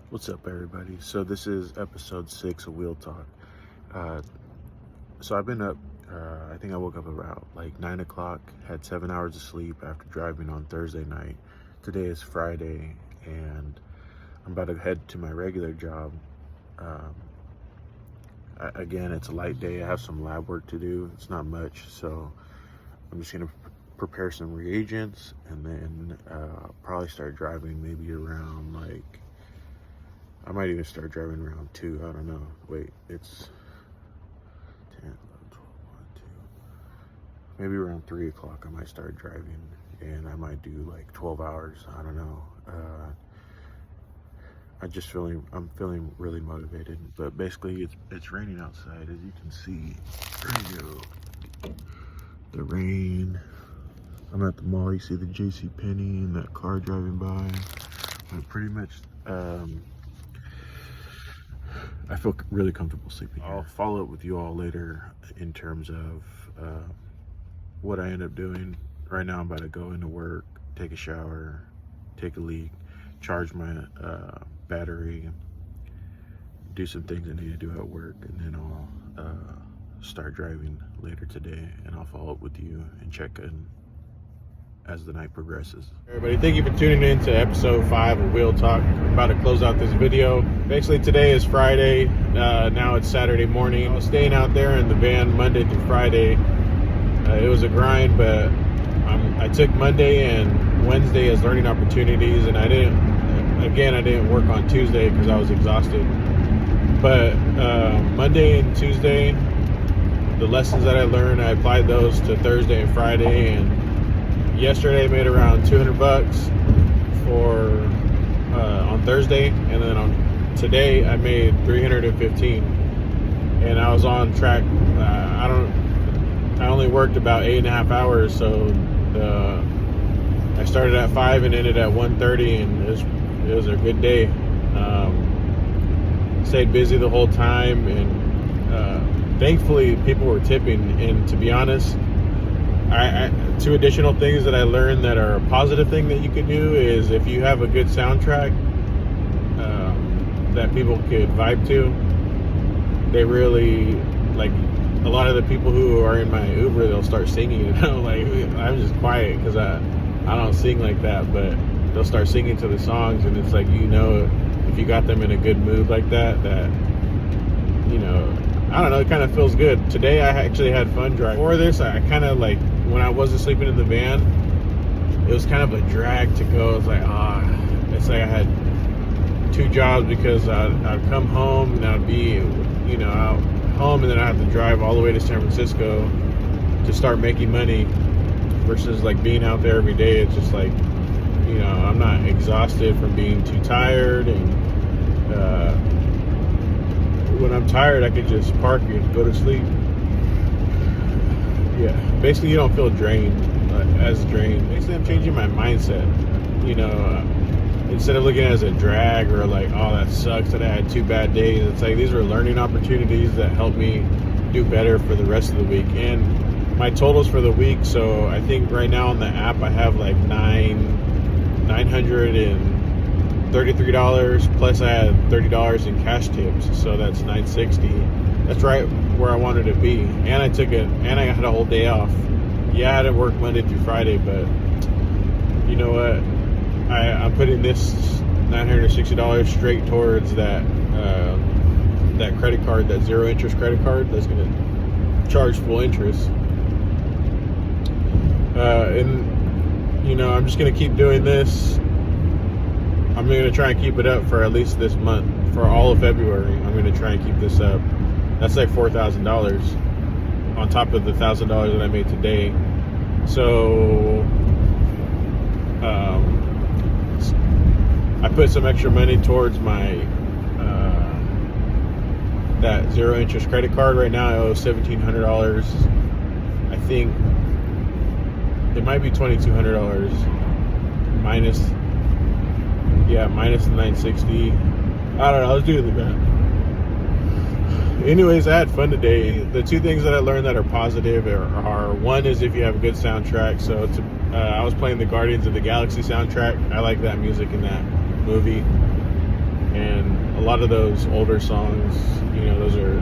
What's up, everybody? So this is episode 6 of Wheel Talk. Uh, so I've been up, I think I woke up about like 9 o'clock, had 7 hours of sleep after driving on Thursday night. Today is Friday, and I'm about to head to my regular job. Um, Again, it's a light day. I have some lab work to do. It's not much, so I'm just gonna prepare some reagents, and then probably start driving maybe around like, I might even start driving around 2. I don't know. Wait, it's 10, 11, 12, 1, 2. Maybe around 3 o'clock I might start driving, and I might do like 12 hours. I don't know. I'm feeling really motivated. But basically, it's raining outside, as you can see. There you go. The rain. I'm at the mall. You see the JC Penney and that car driving by. I'm pretty much. I feel really comfortable sleeping here. I'll follow up with you all later in terms of what I end up doing. Right now I'm about to go into work, take a shower, take a leak, charge my battery, do some things I need to do at work, and then I'll start driving later today, and I'll follow up with you and check in as the night progresses. Everybody, thank you for tuning in to episode 5 of Wheel Talk. I'm about to close out this video. Basically, today is Friday. Now it's Saturday morning. I was staying out there in the van Monday through Friday. It was a grind, but I took Monday and Wednesday as learning opportunities, and I didn't work on Tuesday because I was exhausted. But Monday and Tuesday, the lessons that I learned, I applied those to Thursday and Friday, and yesterday I made around $200 for on Thursday, and then on today I made $315, and I was on track. I only worked about 8.5 hours, so I started at 5 and ended at 1:30, and it was a good day. Stayed busy the whole time, and thankfully people were tipping. And to be honest, two additional things that I learned that are a positive thing that you could do is, if you have a good soundtrack that people could vibe to, they really, like, a lot of the people who are in my Uber, they'll start singing, and I'm just quiet because I don't sing like that, but they'll start singing to the songs, and it's like, if you got them in a good mood like that I don't know, it kind of feels good. Today I actually had fun driving. For this, I kind of, like, when I wasn't sleeping in the van, it was kind of a drag to go. It's like, it's like I had 2 jobs, because I'd come home and I'd be, out home, and then I have to drive all the way to San Francisco to start making money, versus like being out there every day. It's just like, I'm not exhausted from being too tired, and when I'm tired I could just park and go to sleep. Yeah, basically you don't feel drained, as drained. Basically I'm changing my mindset, instead of looking at it as a drag, or like, oh, that sucks that I had 2 bad days. It's like, these are learning opportunities that help me do better for the rest of the week. And my totals for the week, so I think right now on the app I have like $933, plus I had $30 in cash tips, so that's $960. That's right where I wanted to be. And I had a whole day off. Yeah, I didn't work Monday through Friday, but you know what? I'm putting this $960 straight towards that credit card, that zero interest credit card that's going to charge full interest. And I'm just going to keep doing this. I'm going to try and keep it up for at least this month. For all of February, I'm going to try and keep this up. That's like $4,000 on top of the $1,000 that I made today. So I put some extra money towards my that zero interest credit card. Right now I owe $1,700. I think it might be $2,200 minus the $960. I don't know, let's do the math. Anyways, I had fun today. The 2 things that I learned that are positive are one is, if you have a good soundtrack. So I was playing the Guardians of the Galaxy soundtrack. I like that music in that movie. And a lot of those older songs, those are,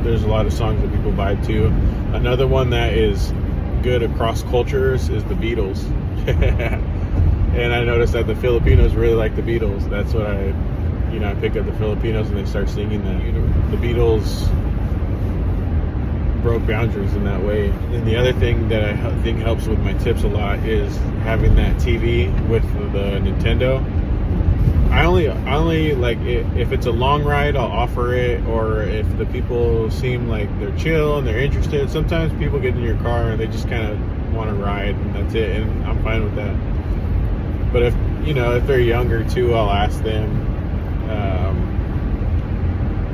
there's a lot of songs that people vibe to. Another one that is good across cultures is the Beatles. And I noticed that the Filipinos really like the Beatles. That's what I pick up the Filipinos and they start singing that. The Beatles broke boundaries in that way. And the other thing that I think helps with my tips a lot is having that TV with the Nintendo. I only like it, if it's a long ride, I'll offer it, or if the people seem like they're chill and they're interested. Sometimes people get in your car and they just kind of want to ride, and that's it, and I'm fine with that. But if they're younger too, I'll ask them.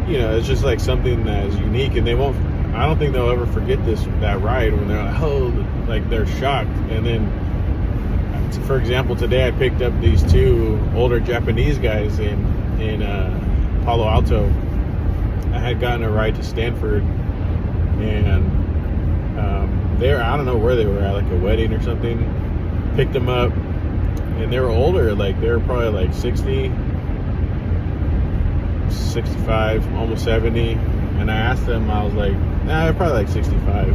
It's just like something that is unique, and I don't think they'll ever forget that ride when they're like, oh, like they're shocked. And then, for example, today I picked up these two older Japanese guys in Palo Alto. I had gotten a ride to Stanford, and I don't know where they were at, like a wedding or something. Picked them up, and they were older, like they were probably like 60, 65, almost 70. And I asked them, I was like, nah, they're probably like 65.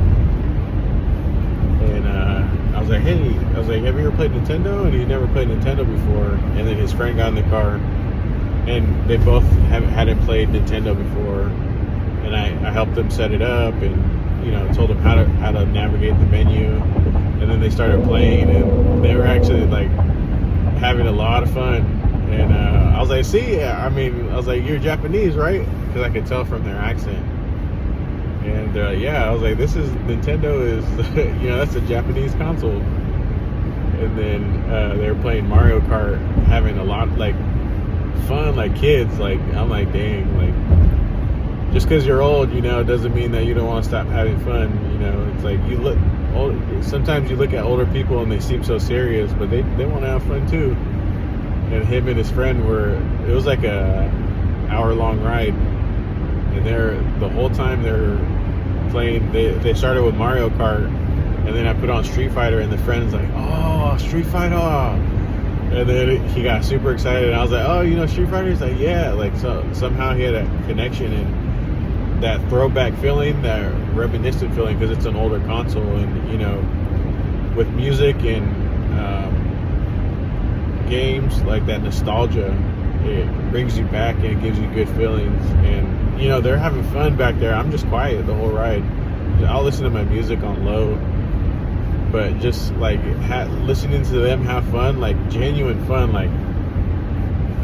And I was like, hey, have you ever played Nintendo? And he never played Nintendo before. And then his friend got in the car, and they both hadn't played Nintendo before. And I helped them set it up, and told them how to navigate the menu. And then they started playing, and they were actually like having a lot of fun. And I was like, I was like, you're Japanese, right? Because I could tell from their accent. And I was like, Nintendo is, that's a Japanese console. And then they were playing Mario Kart, having a lot, like, fun, like kids. Like, I'm like, dang, like, just because you're old, doesn't mean that you don't want to stop having fun. It's like sometimes you look at older people and they seem so serious, but they want to have fun too. And him and his friend it was like a hour-long ride. And the whole time they're playing, they started with Mario Kart, and then I put on Street Fighter, and the friend's like, oh, Street Fighter. And then he got super excited, and I was like, oh, Street Fighter? He's like, yeah. Like, so somehow he had a connection, and that throwback feeling, that reminiscent feeling, because it's an older console, and, with music and games, like that nostalgia, it brings you back and it gives you good feelings. And they're having fun back there. I'm just quiet the whole ride. I'll listen to my music on low, but just like listening to them have fun, like genuine fun, like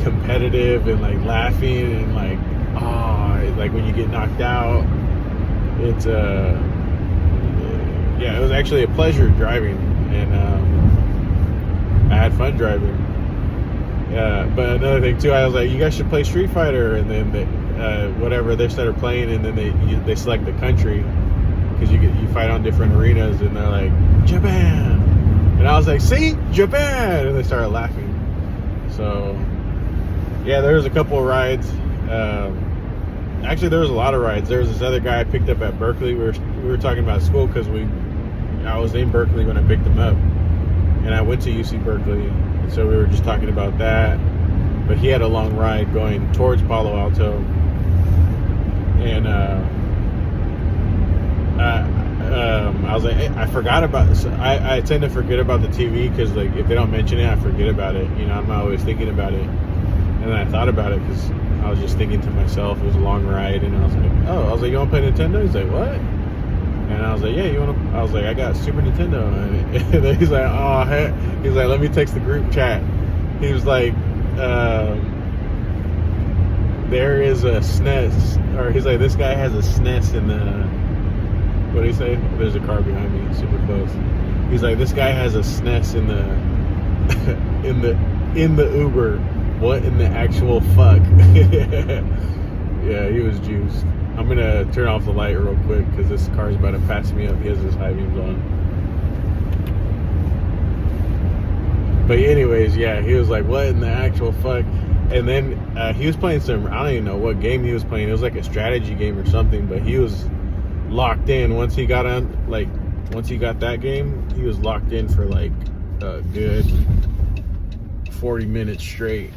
competitive, and like laughing, and like when you get knocked out, it's it was actually a pleasure driving, and I had fun driving. But another thing too, I was like, you guys should play Street Fighter. And then they started playing, and then they select the country, because you fight on different arenas, and they're like, Japan. And I was like, see, Japan. And they started laughing. So yeah, there was a couple of rides. Actually, there was a lot of rides. There was this other guy I picked up at Berkeley. We were talking about school, because I was in Berkeley when I picked him up, and I went to UC Berkeley. So we were just talking about that, but he had a long ride going towards Palo Alto, and I was like, I forgot about this. I tend to forget about the TV, because like if they don't mention it, I forget about it. I'm not always thinking about it, and then I thought about it because I was just thinking to myself, it was a long ride, and I was like, you want to play Nintendo? He's like, what? And I was like, yeah, I was like, I got Super Nintendo. And then he's like, oh, heck. He's like, let me text the group chat. He was like, there is a SNES, or he's like, this guy has a SNES in the, what did he say? There's a car behind me, super close. He's like, this guy has a SNES in the, in the Uber. What in the actual fuck? Yeah, he was juiced. I'm gonna turn off the light real quick, because this car's about to pass me up. He has his high beams on. But anyways, yeah, he was like, what in the actual fuck? And then he was playing some, I don't even know what game he was playing. It was like a strategy game or something, but he was locked in. Once he got that game, he was locked in for like a good 40 minutes straight.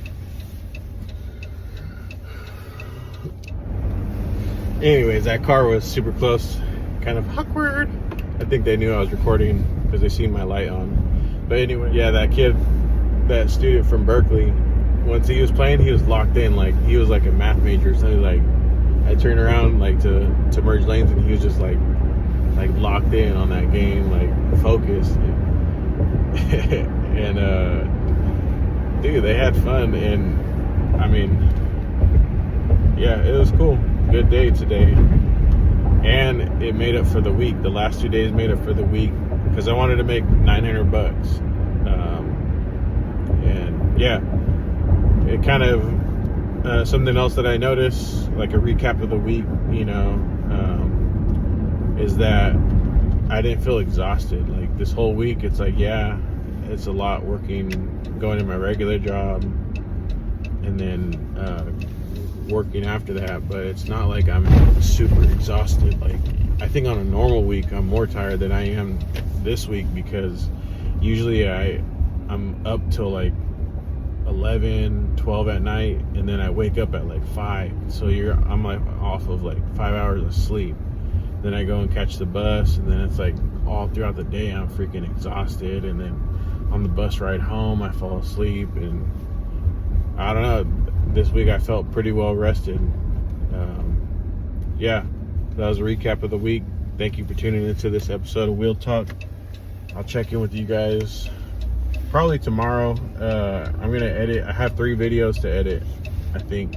Anyways, that car was super close, kind of awkward. I think they knew I was recording because they seen my light on. But anyway, yeah, that kid, that student from Berkeley, once he was playing, he was locked in. Like, he was like a math major. So like, I turned around like to merge lanes, and he was just like locked in on that game, like focused. And dude, they had fun, and I mean, yeah, it was cool. Good day today, and it made up for the week. The last 2 days made up for the week because I wanted to make $900. And yeah, it kind of something else that I noticed, like a recap of the week, you know, is that I didn't feel exhausted. Like this whole week, it's like, yeah, it's a lot working, going to my regular job, and then working after that, but it's not like I'm super exhausted. Like, I think on a normal week I'm more tired than I am this week, because usually I'm up till like 11, 12 at night, and then I wake up at like 5, so I'm like off of like 5 hours of sleep. Then I go and catch the bus, and then it's like all throughout the day I'm freaking exhausted, and then on the bus ride home I fall asleep, and I don't know, this week I felt pretty well rested. Yeah, that was a recap of the week. Thank you for tuning into this episode of Wheel Talk. I'll check in with you guys probably tomorrow. I'm gonna edit. I have 3 videos to edit, I think,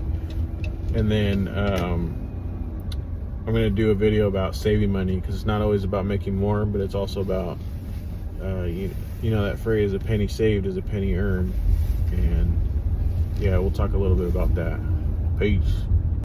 and then I'm gonna do a video about saving money, because it's not always about making more, but it's also about you know that phrase, a penny saved is a penny earned. And yeah, we'll talk a little bit about that. Peace.